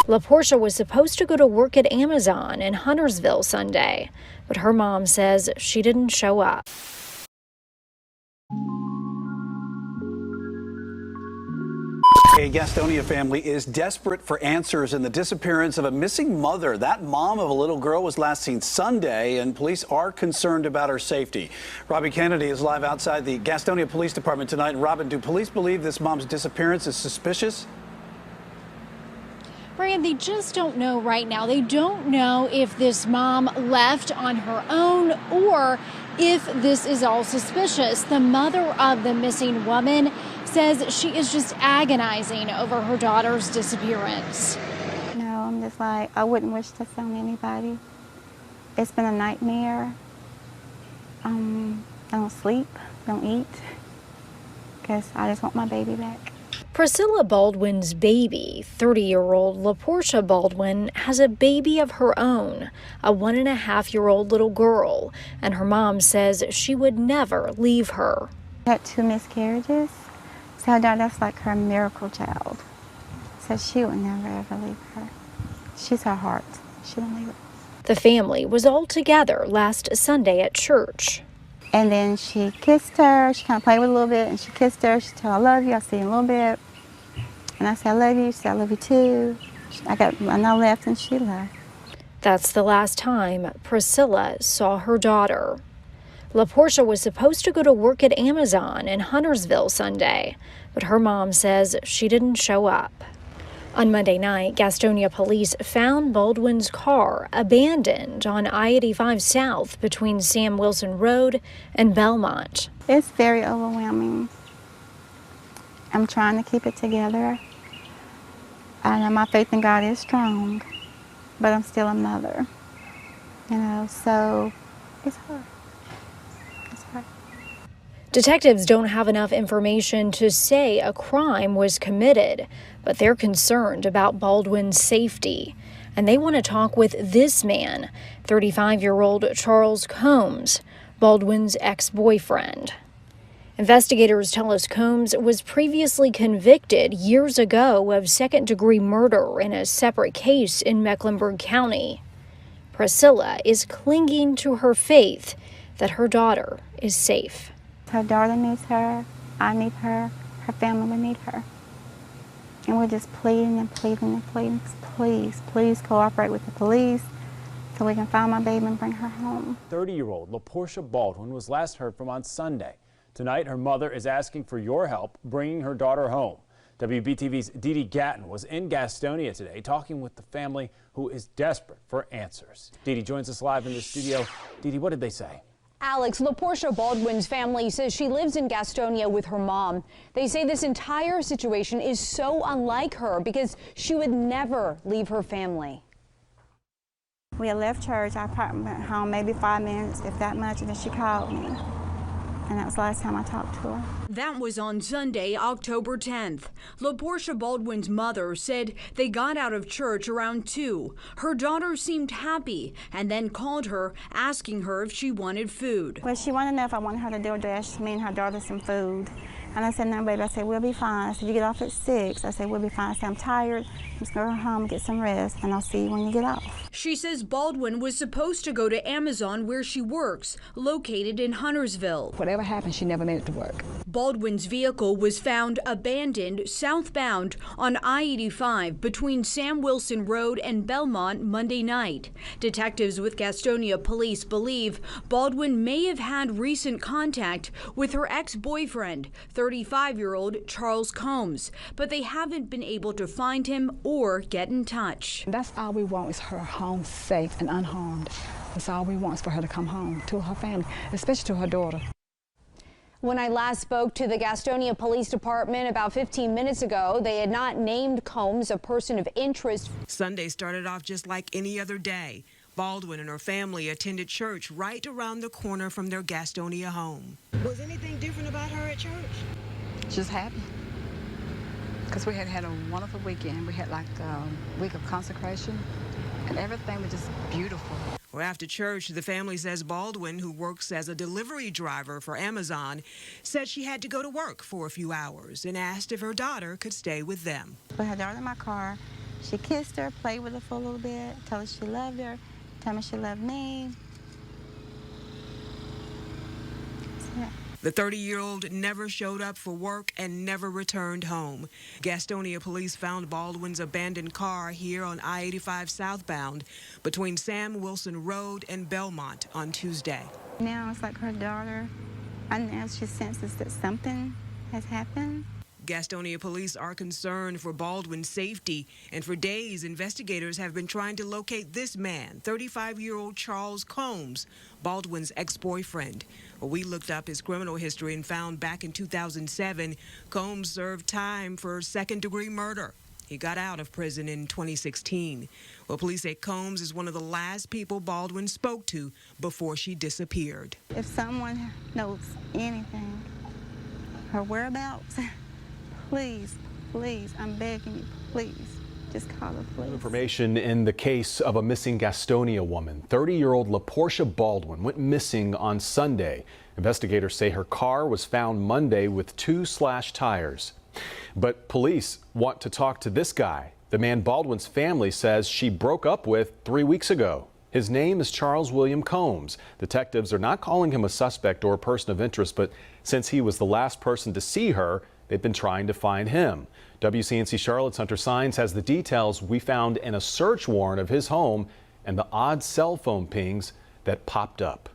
Laporscha was supposed to go to work at Amazon in Huntersville Sunday, but her mom says she didn't show up. A Gastonia family is desperate for answers in the disappearance of a missing mother. That mom of a little girl was last seen Sunday, and police are concerned about her safety. Robbie Kennedy is live outside the Gastonia Police Department tonight. And Robin, do police believe this mom's disappearance is suspicious? Brian, they just don't know right now. They don't know if this mom left on her own or if this is all suspicious. The mother of the missing woman says she is just agonizing over her daughter's disappearance. No, I'm just like, I wouldn't wish this on anybody. It's been a nightmare. I don't sleep, don't eat, because I just want my baby back. Priscilla Baldwin's baby, 30-year-old Laporscha Baldwin, has a baby of her own, a 1.5-year-old little girl, and her mom says she would never leave her. She had 2 miscarriages, so that's like her miracle child. So she would never ever leave her. She's her heart. She don't leave her. The family was all together last Sunday at church. And then she kissed her. She kind of played with her a little bit, and she kissed her. She told her, I love you. I'll see you in a little bit. And I said, I love you. She said, I love you too. And I left, and she left. That's the last time Priscilla saw her daughter. Laporscha was supposed to go to work at Amazon in Huntersville Sunday, but her mom says she didn't show up. On Monday night, Gastonia police found Baldwin's car abandoned on I-85 South between Sam Wilson Road and Belmont. It's very overwhelming. I'm trying to keep it together. I know my faith in God is strong, but I'm still a mother, so it's hard. It's hard. Detectives don't have enough information to say a crime was committed, but they're concerned about Baldwin's safety. And they want to talk with this man, 35-year-old Charles Combs, Baldwin's ex-boyfriend. Investigators tell us Combs was previously convicted years ago of second-degree murder in a separate case in Mecklenburg County. Priscilla is clinging to her faith that her daughter is safe. Her daughter needs her, I need her family will need her. And we're just pleading and pleading and pleading, please, please cooperate with the police so we can find my baby and bring her home. 30-year-old Laporscha Baldwin was last heard from on Sunday. Tonight, her mother is asking for your help bringing her daughter home. WBTV's Dee Gatton was in Gastonia today talking with the family who is desperate for answers. Dee joins us live in the studio. Dee, what did they say? Alex, Laporscha Baldwin's family says she lives in Gastonia with her mom. They say this entire situation is so unlike her because she would never leave her family. We had left church, our apartment home, maybe 5 minutes, if that much, and then she called me. And that was the last time I talked to her. That was on Sunday, October 10th. Laporscha Baldwin's mother said they got out of church around 2. Her daughter seemed happy and then called her, asking her if she wanted food. Well, she wanted to know if I wanted her to DoorDash me and her daughter some food. And I said, no, baby. I said, we'll be fine. I said, you get off at 6. I said, we'll be fine. I said, I'm tired. I'm just going to go home and get some rest, and I'll see you when you get off. She says Baldwin was supposed to go to Amazon where she works, located in Huntersville. Whatever happened, she never made it to work. Baldwin's vehicle was found abandoned southbound on I-85 between Sam Wilson Road and Belmont Monday night. Detectives with Gastonia police believe Baldwin may have had recent contact with her ex-boyfriend, 35-year-old Charles Combs, but they haven't been able to find him or get in touch. That's all we want is her home safe and unharmed. That's all we want is for her to come home to her family, especially to her daughter. When I last spoke to the Gastonia Police Department about 15 minutes ago, they had not named Combs a person of interest. Sunday started off just like any other day. Baldwin and her family attended church right around the corner from their Gastonia home. Was anything different about her at church? Just happy. Because we had a wonderful weekend. We had like a week of consecration, and everything was just beautiful. Well, after church, the family says Baldwin, who works as a delivery driver for Amazon, said she had to go to work for a few hours and asked if her daughter could stay with them. Put her daughter in my car. She kissed her, played with her for a little bit, told her she loved her, told me she loved me. Yeah. The 30-year-old never showed up for work and never returned home. Gastonia police found Baldwin's abandoned car here on I-85 southbound between Sam Wilson Road and Belmont on Tuesday. Now it's like her daughter, and now she senses that something has happened. Gastonia police are concerned for Baldwin's safety, and for days, investigators have been trying to locate this man, 35-year-old Charles Combs, Baldwin's ex-boyfriend. We looked up his criminal history and found back in 2007, Combs served time for second-degree murder. He got out of prison in 2016. Well, police say Combs is one of the last people Baldwin spoke to before she disappeared. If someone knows anything, her whereabouts, please, please, I'm begging you, please, just call the police. Information in the case of a missing Gastonia woman. 30-year-old Laporscha Baldwin went missing on Sunday. Investigators say her car was found Monday with 2 slashed tires. But police want to talk to this guy, the man Baldwin's family says she broke up with 3 weeks ago. His name is Charles William Combs. Detectives are not calling him a suspect or a person of interest, but since he was the last person to see her, they've been trying to find him. WCNC Charlotte's Hunter Sines has the details we found in a search warrant of his home and the odd cell phone pings that popped up.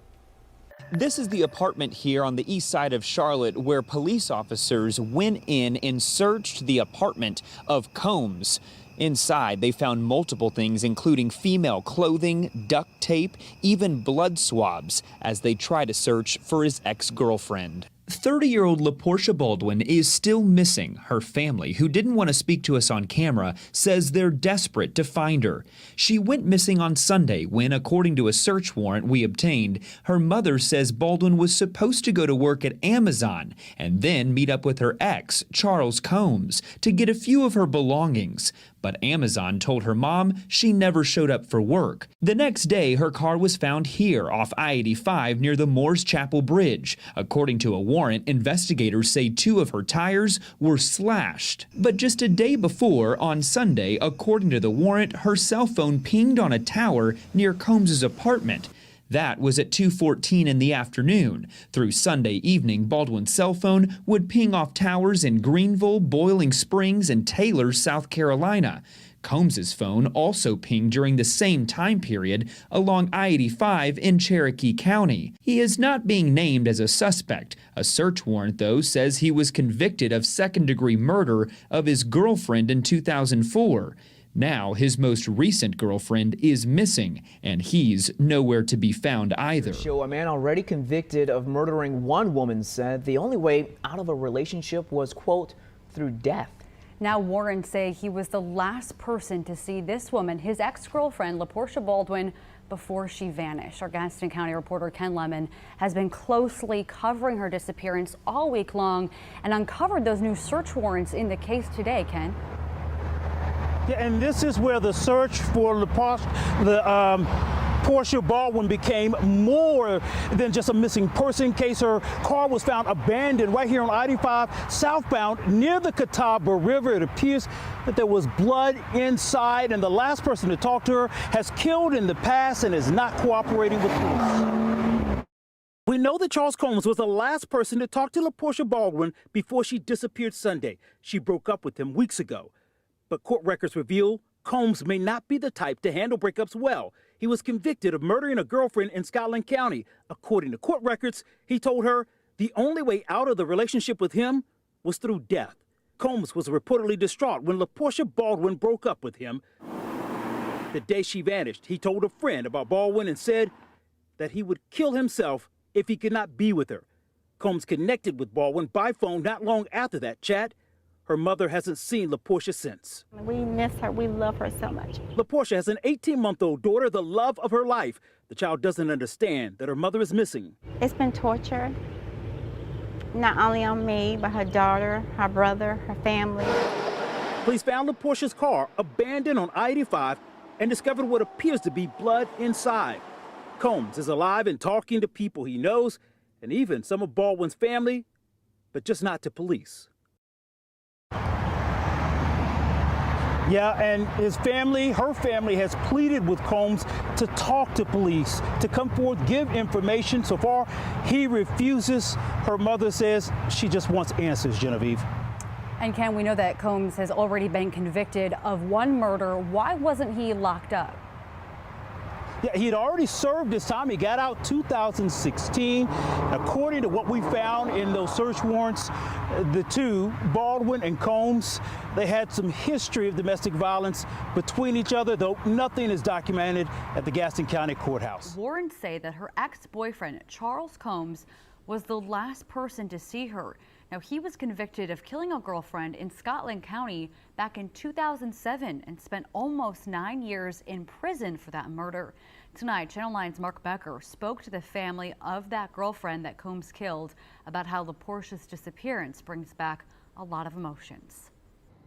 This is the apartment here on the east side of Charlotte where police officers went in and searched the apartment of Combs. Inside, they found multiple things, including female clothing, duct tape, even blood swabs, as they try to search for his ex-girlfriend. 30-year-old Laporscha Baldwin is still missing. Her family, who didn't want to speak to us on camera, says they're desperate to find her. She went missing on Sunday when, according to a search warrant we obtained, her mother says Baldwin was supposed to go to work at Amazon and then meet up with her ex, Charles Combs, to get a few of her belongings. But Amazon told her mom she never showed up for work. The next day, her car was found here off I-85 near the Moores Chapel Bridge. According to a warrant, investigators say 2 of her tires were slashed. But just a day before, on Sunday, according to the warrant, her cell phone pinged on a tower near Combs' apartment. That was at 2:14 in the afternoon. Through Sunday evening, Baldwin's cell phone would ping off towers in Greenville, Boiling Springs, and Taylor, South Carolina. Combs' phone also pinged during the same time period along I-85 in Cherokee County. He is not being named as a suspect. A search warrant, though, says he was convicted of second-degree murder of his girlfriend in 2004. Now, his most recent girlfriend is missing, and he's nowhere to be found either. A man already convicted of murdering one woman said the only way out of a relationship was, quote, through death. Now warrants say he was the last person to see this woman, his ex-girlfriend, Laporscha Baldwin, before she vanished. Our Gaston County reporter Ken Lemon has been closely covering her disappearance all week long and uncovered those new search warrants in the case today, Ken. Yeah, and this is where the search for Laporscha Baldwin became more than just a missing person case. Her car was found abandoned right here on I-85 southbound near the Catawba River. It appears that there was blood inside, and the last person to talk to her has killed in the past and is not cooperating with police. We know that Charles Combs was the last person to talk to Laporscha Baldwin before she disappeared Sunday. She broke up with him weeks ago. But court records reveal Combs may not be the type to handle breakups well. He was convicted of murdering a girlfriend in Scotland County. According to court records, he told her the only way out of the relationship with him was through death. Combs was reportedly distraught when Laporscha Baldwin broke up with him. The day she vanished, he told a friend about Baldwin and said that he would kill himself if he could not be with her. Combs connected with Baldwin by phone not long after that chat. Her mother hasn't seen Laporscha since. We miss her. We love her so much. Laporscha has an 18-month-old daughter, the love of her life. The child doesn't understand that her mother is missing. It's been torture, not only on me, but her daughter, her brother, her family. Police found Laporscha's car abandoned on I-85 and discovered what appears to be blood inside. Combs is alive and talking to people he knows, and even some of Baldwin's family, but just not to police. Yeah, and his family, her family, has pleaded with Combs to talk to police, to come forward, give information. So far, he refuses. Her mother says she just wants answers, Genevieve. And Ken, we know that Combs has already been convicted of one murder. Why wasn't he locked up? Yeah, he had already served his time. He got out 2016. According to what we found in those search warrants, the two, Baldwin and Combs, they had some history of domestic violence between each other, though nothing is documented at the Gaston County Courthouse. Warrants say that her ex-boyfriend, Charles Combs, was the last person to see her. Now, he was convicted of killing a girlfriend in Scotland County back in 2007 and spent almost 9 years in prison for that murder. Tonight, Channel 9's Mark Becker spoke to the family of that girlfriend that Combs killed about how Laporscha's disappearance brings back a lot of emotions.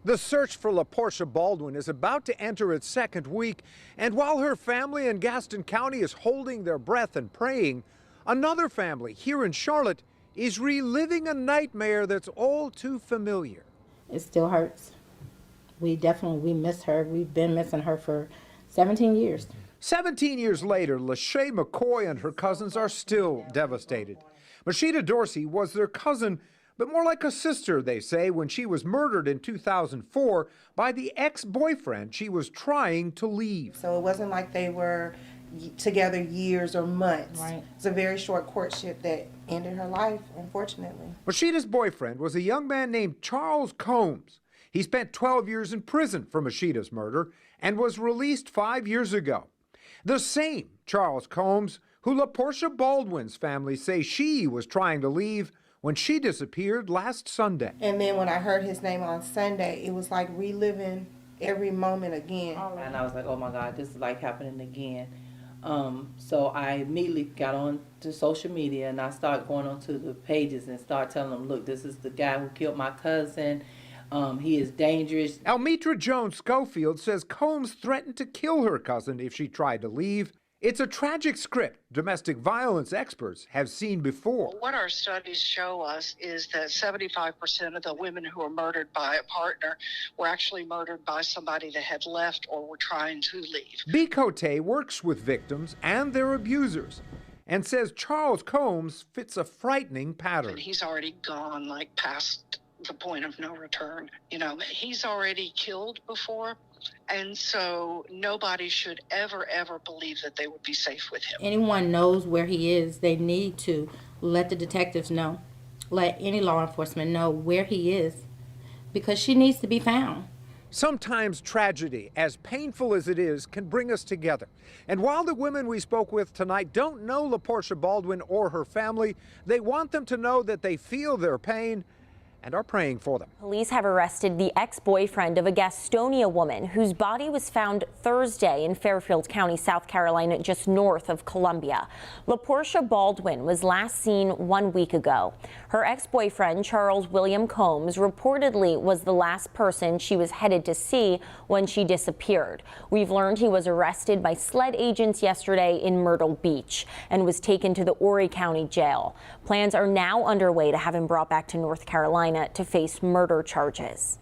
The search for Laporscha Baldwin is about to enter its second week, and while her family in Gaston County is holding their breath and praying, another family here in Charlotte is reliving a nightmare that's all too familiar. It still hurts. We miss her. We've been missing her for 17 years. 17 years later, Lachey McCoy and her cousins are still devastated. Mashida Dorsey was their cousin, but more like a sister, they say, when she was murdered in 2004 by the ex-boyfriend she was trying to leave. So it wasn't like they were together years or months. Right. It's a very short courtship that ended her life, unfortunately. Mashida's boyfriend was a young man named Charles Combs. He spent 12 years in prison for Mashida's murder and was released 5 years ago. The same Charles Combs who Laporscha Baldwin's family say she was trying to leave when she disappeared last Sunday. And then when I heard his name on Sunday, it was like reliving every moment again. And I was like, oh my God, this is like happening again. So I immediately got on to social media and I started going onto the pages and started telling them, look, this is the guy who killed my cousin. He is dangerous. Almitra Jones Schofield says Combs threatened to kill her cousin if she tried to leave. It's a tragic script domestic violence experts have seen before. What our studies show us is that 75% of the women who were murdered by a partner were actually murdered by somebody that had left or were trying to leave. B. Cote works with victims and their abusers and says Charles Combs fits a frightening pattern. And he's already gone, like, past the point of no return. You know, he's already killed before. And so nobody should ever believe that they would be safe with him. Anyone knows where he is, they need to let the detectives know, let any law enforcement know where he is, because she needs to be found. Sometimes tragedy, as painful as it is, can bring us together. And while the women we spoke with tonight don't know Laporscha Baldwin or her family, they want them to know that they feel their pain and are praying for them. Police have arrested the ex-boyfriend of a Gastonia woman whose body was found Thursday in Fairfield County, South Carolina, just north of Columbia. Laporscha Baldwin was last seen 1 week ago. Her ex-boyfriend, Charles William Combs, reportedly was the last person she was headed to see when she disappeared. We've learned he was arrested by SLED agents yesterday in Myrtle Beach and was taken to the Horry County Jail. Plans are now underway to have him brought back to North Carolina to face murder charges.